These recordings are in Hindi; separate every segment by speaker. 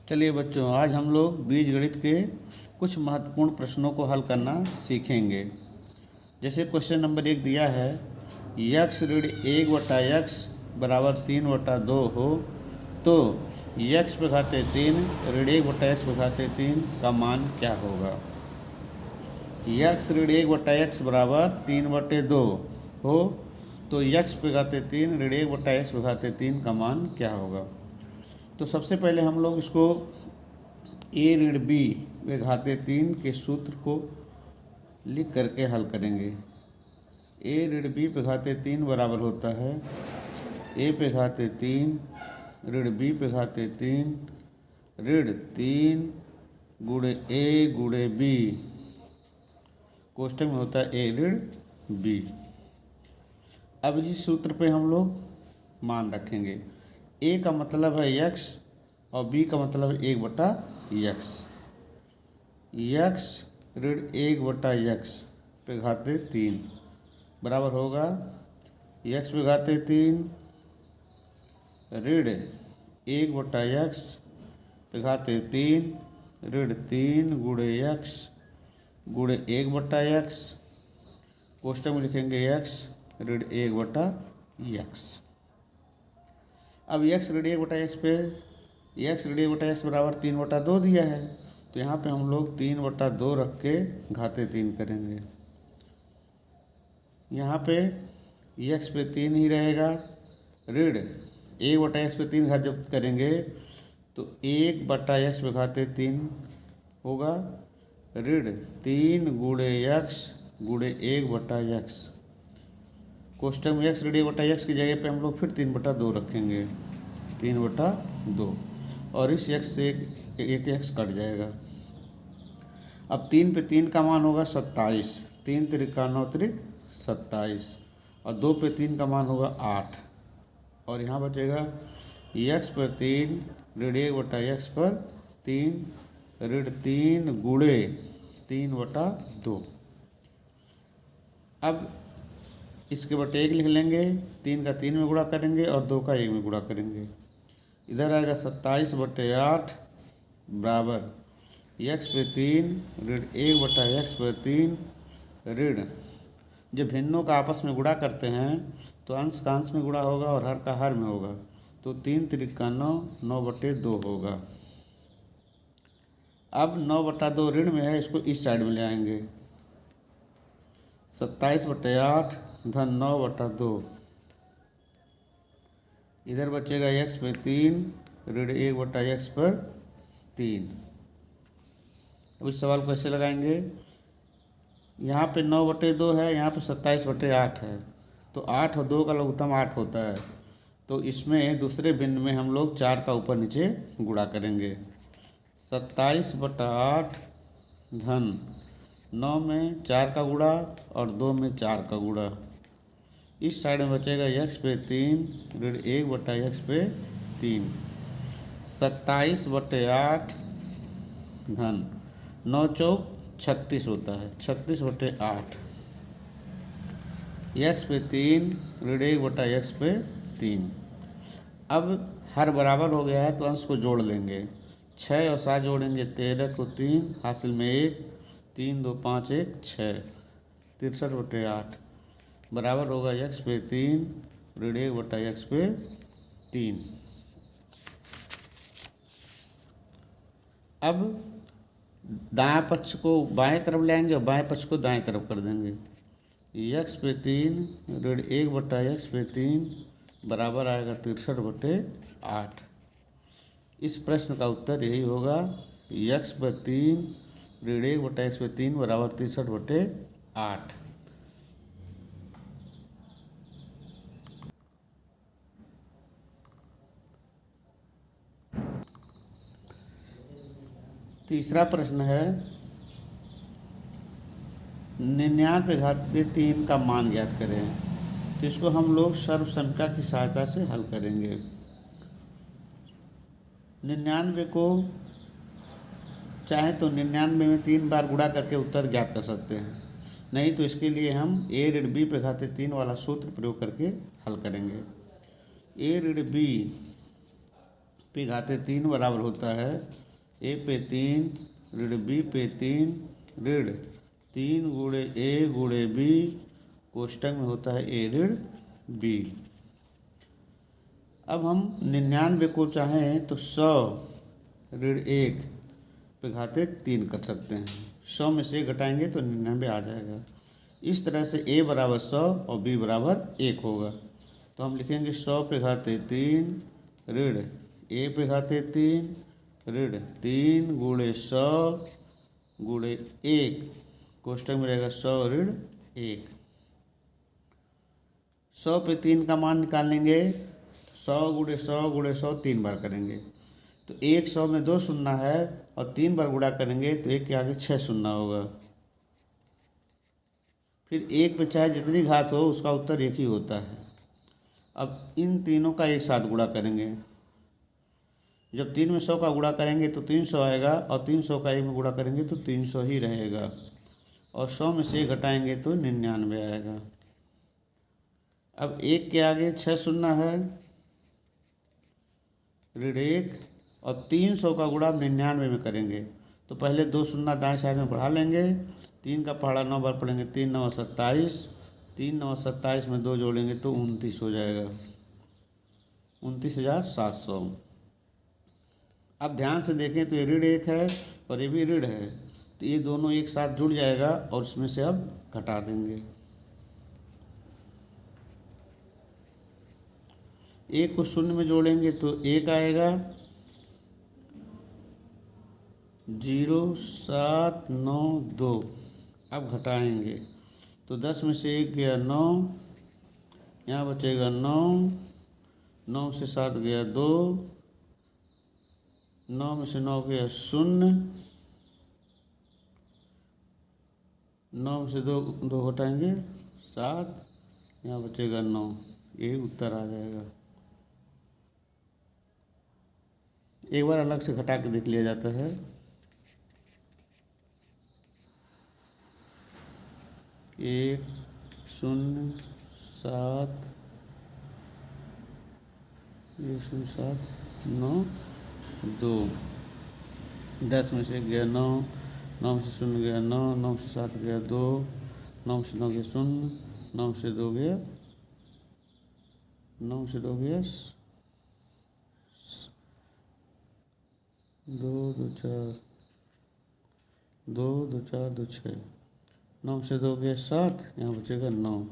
Speaker 1: चलिए बच्चों, आज हम लोग बीजगणित के कुछ महत्वपूर्ण प्रश्नों को हल करना सीखेंगे। जैसे क्वेश्चन नंबर 1 दिया है, यक्स ऋण 1/x बराबर 3/2 हो तो यक्स पे घाते 3 ऋण 1/x पे घाते 3 का मान क्या होगा। यक्स ऋण 1/x बराबर 3/2 हो तो यक्स पे घाते 3 ऋण 1/x पे घाते 3 का मान क्या होगा। तो सबसे पहले हम लोग इसको ए ऋण बी पे घाते 3 के सूत्र को लिख करके हल करेंगे। ए ऋण बी पे घाते 3 बराबर होता है ए पे घाते 3 ऋण बी पे घाते 3 ऋण 3 गुणे ए गुणे बी, कोष्टक में होता है ए ऋण बी। अब इस सूत्र पे हम लोग मान रखेंगे। ए का मतलब है यक्स और बी का मतलब है 1/x। यक्स ऋण 1/x पे घाते 3 बराबर होगा यक्स पे घाते 3 ऋण 1/x पे घाते 3 ऋण 3 गुणे यक्स गुणे 1/x, कोष्टक में लिखेंगे यक्स ऋण 1/x। अब यक्स ऋण 1/x पे यक्स ऋण 1/x बराबर 3/2 दिया है, तो यहाँ पे हम लोग 3/2 रख के घाते 3 करेंगे। यहाँ पे यक्स पे 3 ही रहेगा, ऋण 1/x पे 3 घात जब करेंगे तो 1/x पे घाते 3 होगा ऋण 3 गुणे यक्स गुणे 1/x, कोष्टक में यक्स ऋण 1/x की जगह पे हम लोग फिर 3/2 रखेंगे 3/2 और इस यक्स से एक यक्स कट जाएगा। अब 3 पे 3 का मान होगा 27, 3 × 3 = 9 × 27 और 2 पे 3 का मान होगा 8 और यहाँ बचेगा यक्स पर 3 ऋण 1/x पर 3 ऋण 3 गुणे 3/2। अब इसके बटे 1 लिख लेंगे, 3 का 3 में गुणा करेंगे और 2 का 1 में गुणा करेंगे। इधर आएगा 27/8 बराबर यक्स पे 3 ऋण 1/x पर 3 ऋण, जब भिन्नों का आपस में गुणा करते हैं तो अंश का अंश में गुणा होगा और हर का हर में होगा, तो 3 × 3 = 9, 9/2 होगा। अब 9/2 ऋण में है, इसको इस साइड में ले आएंगे, 27/8 धन 9/2, इधर बचेगा यक्स पे 3 ऋण 1/x पर 3। अब इस सवाल को कैसे लगाएंगे, यहाँ पे 9/2 है, यहाँ पे 27/8 है, तो 8 और 2 का लघुत्तम 8 होता है, तो इसमें दूसरे भिन्न में हम लोग 4 का ऊपर नीचे गुणा करेंगे। 27/8 धन 9 में 4 का गुणा और 2 में 4 का गुणा, इस साइड में बचेगा यक्स पे 3 ऋण 1/x पे 3, 27/8 धन 9 चौक 36 होता है, 36/8 यक्स पे 3 ऋण 1/x पे 3। अब हर बराबर हो गया है तो अंश को जोड़ लेंगे, 6 और 7 जोड़ेंगे 13 को 3 हासिल में 1, 3 2 5 1 6, 63/8 बराबर होगा यक्स पे 3 ऋण 1/x पे 3। अब दाएं पक्ष को बाएं तरफ ले आएंगे और बाएं पक्ष को दाएं तरफ कर देंगे। यक्स पे 3 ऋण 1/x पे 3 बराबर आएगा 63/8। इस प्रश्न का उत्तर यही होगा, यक्स पर 3 ऋण 1/x पे 3 बराबर 63/8। तीसरा प्रश्न है, 99 घाते 3 का मान ज्ञात करें। तो इसको हम लोग सर्वसंख्या की सहायता से हल करेंगे। 99 को चाहे तो 99 में 3 बार गुणा करके उत्तर ज्ञात कर सकते हैं, नहीं तो इसके लिए हम ए ऋण बी पे घाते 3 वाला सूत्र प्रयोग करके हल करेंगे। ए ऋण बी पे घाते 3 बराबर होता है ए पे 3 ऋण बी पे 3 ऋण 3 गुणे ए गुणे बी कोष्टक में होता है ए ऋण बी। अब हम 99 को चाहें तो 100 ऋण 1 पे घाते 3 कर सकते हैं। 100 में से घटाएंगे तो 99 आ जाएगा। इस तरह से a बराबर 100 और b बराबर 1 होगा। तो हम लिखेंगे 100 पे घाते 3 ऋण a पे घाते 3 ऋण 3 गुणे 100 गुणे 1 कोष्टक में रहेगा 100 ऋण 1। 100 पे 3 का मान निकालेंगे। 100 गुणे 100 गुणे 100 3 बार करेंगे तो 100 में 2 शून्य है और 3 बार गुणा करेंगे तो 1 के आगे 6 शून्य होगा। फिर 1 पे चाहे जितनी घात हो उसका उत्तर 1 ही होता है। अब इन तीनों का एक साथ गुणा करेंगे। जब 3 में 100 का गुणा करेंगे तो 300 आएगा और 300 का 1 में गुणा करेंगे तो 300 ही रहेगा और 100 में से घटाएंगे तो 99 आएगा। अब 1 के आगे 6 शून्य है ऋण 1 और 300 का गुणा 99 में करेंगे तो पहले 2 शून्य दाएं साइड में बढ़ा लेंगे। 3 का पहाड़ा 9 बार पढ़ेंगे 3 9 27 3 9 27 में 2 जोड़ेंगे तो 29 हो जाएगा 29,700। अब ध्यान से देखें तो ये ऋण 1 है और ये भी ऋण है तो ये दोनों एक साथ जुड़ जाएगा और इसमें से अब घटा देंगे। 1 को शून्य में जोड़ेंगे तो 1 आएगा 0,792। अब घटाएंगे तो 10 में से 1 गया 9 यहाँ बचेगा 9 9 से 7 गया 2 9 में से 9 गया 0 9 में से 2 घटाएंगे 7 यहाँ बचेगा 9। ये उत्तर आ जाएगा। एक बार अलग से घटा के देख लिया जाता है। 1 0 7 1 0 7 9 2 10 में से गया 9 9 में से 0 गया 9 9 में से 7 गया 2 9 में से 9 गया 0 9 में से 2 गया 9 में से 2 गया 2 2 4 2 2 4 2 6 9 से 2 गया 7 यहाँ बचेगा 9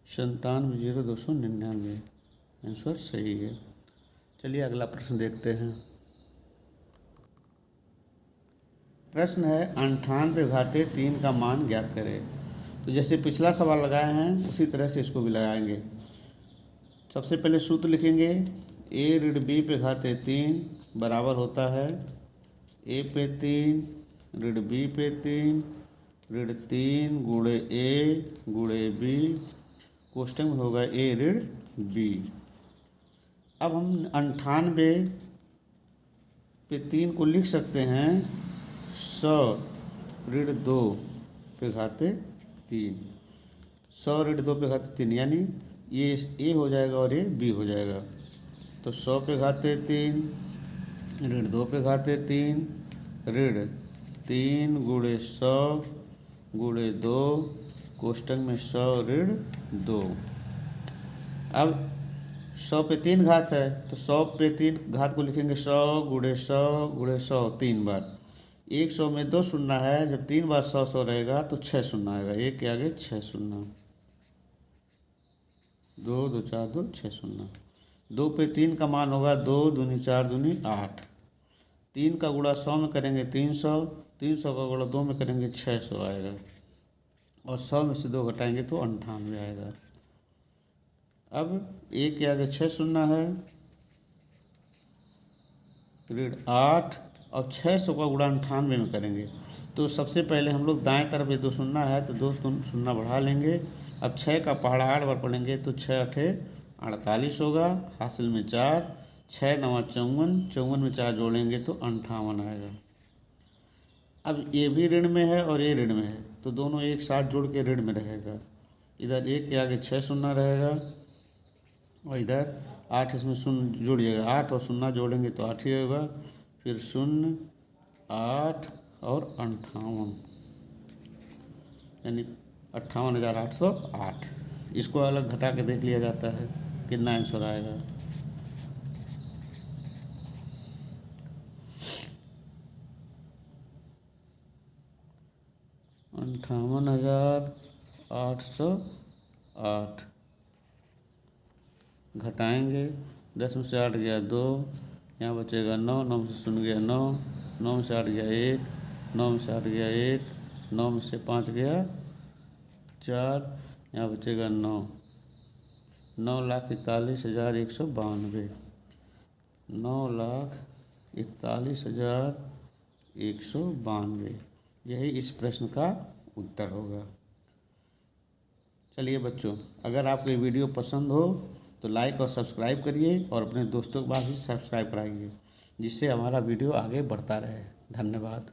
Speaker 1: 97,000,299 आंसर सही है। चलिए अगला प्रश्न देखते हैं। प्रश्न है 98 घाते 3 का मान ज्ञात करें। तो जैसे पिछला सवाल लगाए हैं उसी तरह से इसको भी लगाएंगे। सबसे पहले सूत्र लिखेंगे a ऋण b पे घाते 3 बराबर होता है a पे 3 ऋण b पे 3 ऋण 3 गुणे a गुणे b कोष्टक में होगा a ऋण b। अब हम 98 पे 3 को लिख सकते हैं 100 ऋण 2 पे घाते 3 100 ऋण 2 पे घाते 3 यानी ये a हो जाएगा और ये b हो जाएगा। तो 100 पे घाते 3 ऋण 2 पे घाते 3 ऋण 3 गुणे 100 गुणे 2 कोष्टक में 100 ऋण 2। अब 100 पे 3 घात है तो 100 पे 3 घात को लिखेंगे 100 गुणे 100 गुणे 100 3 बार। 100 में 2 शून्य है जब 3 बार 100 100 रहेगा तो 6 शून्य आएगा। 1 के आगे 6 शून्य 2 2 4 2 6 शून्य। 2 पे 3 का मान होगा 2 दूनी 4 दूनी 8। 3 का गुणा 100 में करेंगे 300 300 का गुणा 2 में करेंगे 600 आएगा और 100 में से 2 घटाएंगे तो 98 आएगा। अब 1 के आगे 6 शून्य है ऋण 8 और 600 का गुणा 98 में करेंगे तो सबसे पहले हम लोग दाएं तरफ ये 2 शून्य है तो 2 शून्य बढ़ा लेंगे। अब 6 का पहाड़ा 8 बार पढ़ेंगे तो 6 8 48 होगा हासिल में 4 6 9 54 54 में 4 जोड़ेंगे तो 58 आएगा। अब ये भी ऋण में है और ये ऋण में है तो दोनों एक साथ जुड़ के ऋण में रहेगा। इधर 1 के आगे 6 शून्य रहेगा और इधर 8 इसमें शून्य जुड़ जाएगा, 8 और शून्य जोड़ेंगे तो 8 ही होगा, फिर 0, 8 और 58, यानी 58,808। इसको अलग घटा के देख लिया जाता है कितना आंसर आएगा। अंठावन हज़ार 808 घटाएंगे, 10 में से 8 गया 2, यहाँ बचेगा 9, 9 में से 0 गया 9, 9 में से 8 गया 1, 9 में से 8 गया 1, 9 में से 5 गया 4, यहाँ बचेगा 9, 9,41,192, 9,41,192, यही इस प्रश्न का उत्तर होगा। चलिए बच्चों, अगर आपको ये वीडियो पसंद हो तो लाइक और सब्सक्राइब करिए और अपने दोस्तों के पास भी सब्सक्राइब कराइए, जिससे हमारा वीडियो आगे बढ़ता रहे। धन्यवाद।